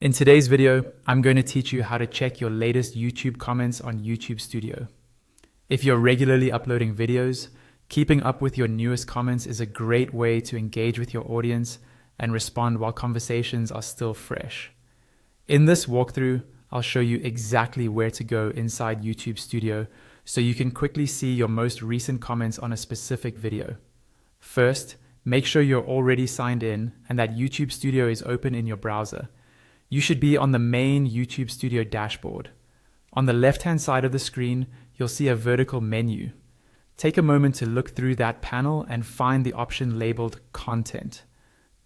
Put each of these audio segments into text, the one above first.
In today's video, I'm going to teach you how to check your latest YouTube comments on YouTube Studio. If you're regularly uploading videos, keeping up with your newest comments is a great way to engage with your audience and respond while conversations are still fresh. In this walkthrough, I'll show you exactly where to go inside YouTube Studio so you can quickly see your most recent comments on a specific video. First, make sure you're already signed in and that YouTube Studio is open in your browser. You should be on the main YouTube Studio dashboard. On the left-hand side of the screen, you'll see a vertical menu. Take a moment to look through that panel and find the option labeled Content.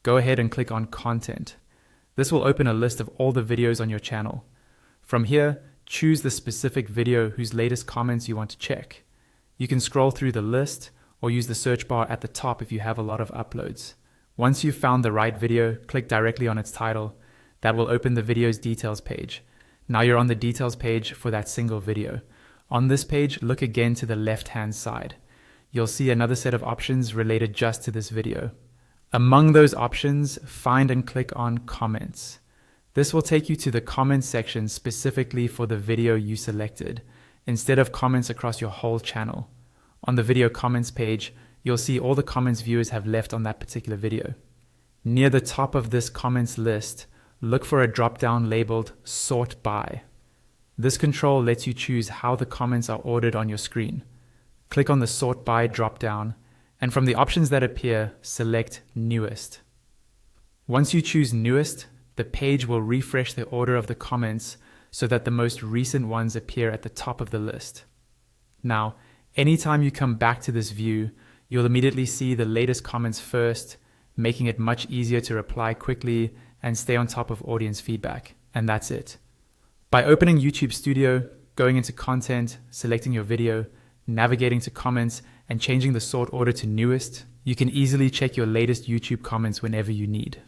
Go ahead and click on Content. This will open a list of all the videos on your channel. From here, choose the specific video whose latest comments you want to check. You can scroll through the list or use the search bar at the top if you have a lot of uploads. Once you've found the right video, click directly on its title. That will open the video's details page. Now you're on the details page for that single video. On this page, look again to the left-hand side. You'll see another set of options related just to this video. Among those options, find and click on Comments. This will take you to the comments section specifically for the video you selected, instead of comments across your whole channel. On the video comments page, you'll see all the comments viewers have left on that particular video. Near the top of this comments list, look for a drop-down labeled Sort By. This control lets you choose how the comments are ordered on your screen. Click on the Sort By drop-down, and from the options that appear, select Newest. Once you choose Newest, the page will refresh the order of the comments so that the most recent ones appear at the top of the list. Now, anytime you come back to this view, you'll immediately see the latest comments first, making it much easier to reply quickly and stay on top of audience feedback. And that's it. By opening YouTube Studio, going into Content, selecting your video, navigating to Comments, and changing the sort order to Newest, you can easily check your latest YouTube comments whenever you need.